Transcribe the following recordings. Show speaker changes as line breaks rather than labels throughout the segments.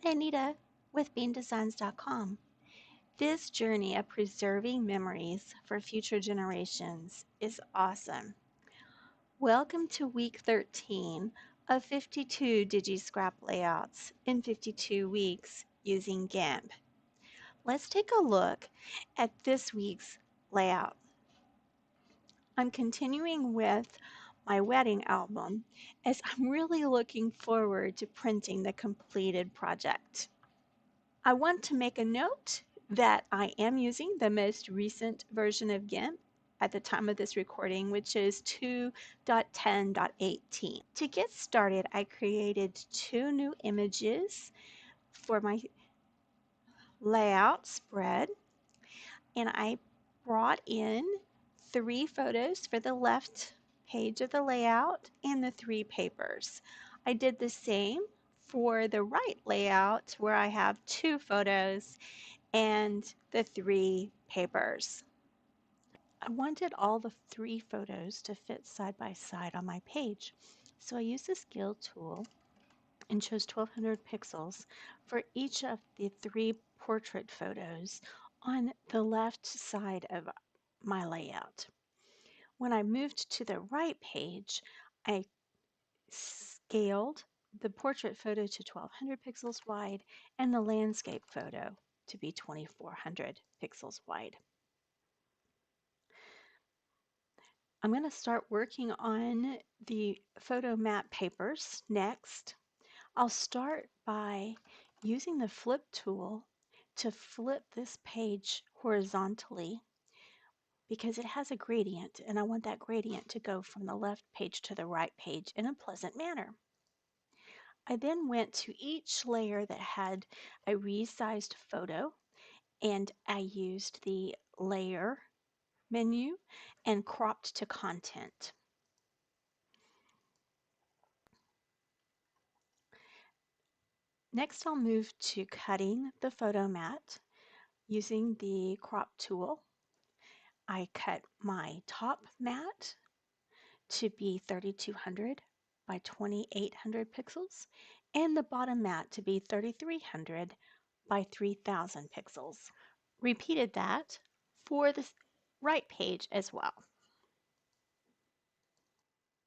Anita with gmdesigns.com. This journey of preserving memories for future generations is awesome. Welcome to week 13 of 52 DigiScrap layouts in 52 weeks using GIMP. Let's take a look at this week's layout. I'm continuing with my wedding album as I'm really looking forward to printing the completed project. I want to make a note that I am using the most recent version of GIMP at the time of this recording, which is 2.10.18. To get started, I created two new images for my layout spread, and I brought in 3 photos for the left page of the layout and the 3 papers. I did the same for the right layout where I have 2 photos and the 3 papers. I wanted all the 3 photos to fit side by side on my page, so I used the scale tool and chose 1200 pixels for each of the 3 portrait photos on the left side of my layout. When I moved to the right page, I scaled the portrait photo to 1200 pixels wide and the landscape photo to be 2400 pixels wide. I'm going to start working on the Fotomat Papers next. I'll start by using the flip tool to flip this page horizontally because it has a gradient and I want that gradient to go from the left page to the right page in a pleasant manner. I then went to each layer that had a resized photo and I used the layer menu and cropped to content. Next, I'll move to cutting the Fotomat using the crop tool. I cut my top mat to be 3200 by 2800 pixels and the bottom mat to be 3300 by 3000 pixels. Repeated that for the right page as well.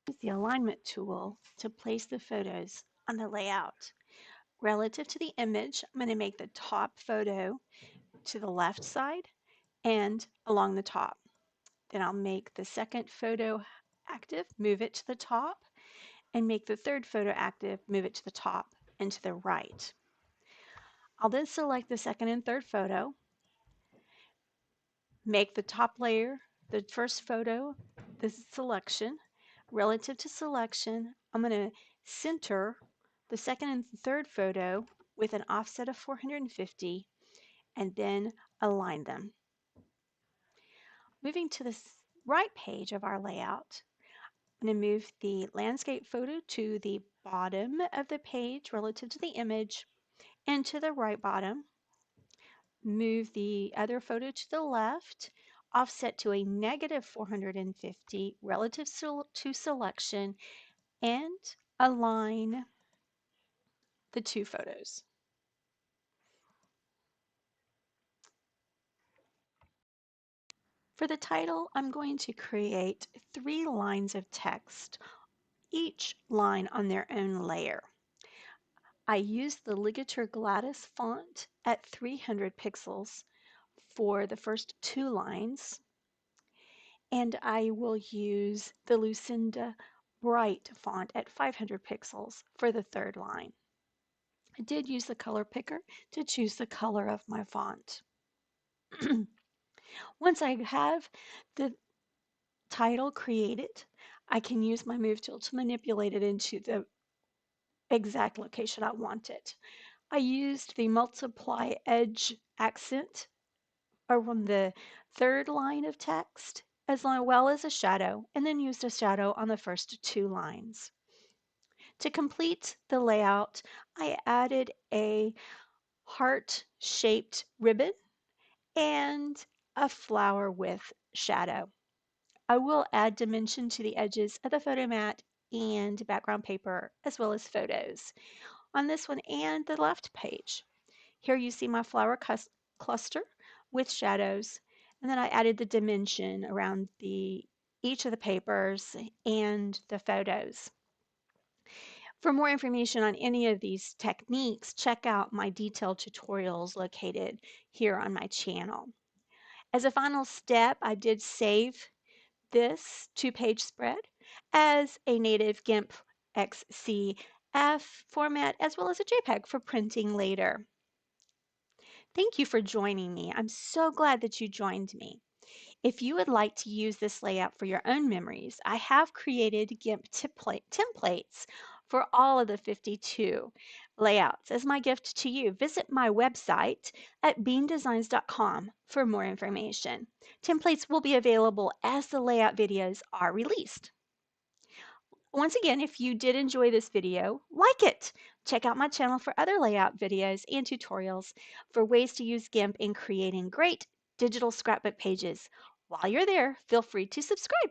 Use the alignment tool to place the photos on the layout. Relative to the image, I'm going to make the top photo to the left side and along the top. Then I'll make the second photo active, move it to the top, and make the third photo active, move it to the top and to the right. I'll then select the second and third photo, make the top layer, the first photo, the selection. Relative to selection, I'm going to center the second and third photo with an offset of 450 and then align them. Moving to the right page of our layout, I'm going to move the landscape photo to the bottom of the page relative to the image and to the right bottom. Move the other photo to the left, offset to a negative 450 relative to selection, and align the 2 photos. For the title, I'm going to create 3 lines of text, each line on their own layer. I used the Ligature Gladis font at 300 pixels for the first 2 lines, and I will use the Lucida Bright font at 500 pixels for the 3rd line. I did use the color picker to choose the color of my font. Once I have the title created, I can use my move tool to manipulate it into the exact location I want it. I used the multiply edge accent around the 3rd line of text as well as a shadow, and then used a shadow on the first 2 lines. To complete the layout, I added a heart-shaped ribbon and a flower with shadow. I will add dimension to the edges of the Fotomat and background paper as well as photos. on this one and the left page. Here you see my flower cluster with shadows, and then I added the dimension around each of the papers and the photos. For more information on any of these techniques, check out my detailed tutorials located here on my channel. As a final step, I did save this two-page spread as a native GIMP XCF format as well as a JPEG for printing later. Thank you for joining me. I'm so glad that you joined me. If you would like to use this layout for your own memories, I have created GIMP templates for all of the 52 layouts as my gift to you. Visit my website at gmdesigns.com for more information. Templates will be available as the layout videos are released. Once again, if you did enjoy this video, like it. Check out my channel for other layout videos and tutorials for ways to use GIMP in creating great digital scrapbook pages. While you're there, feel free to subscribe.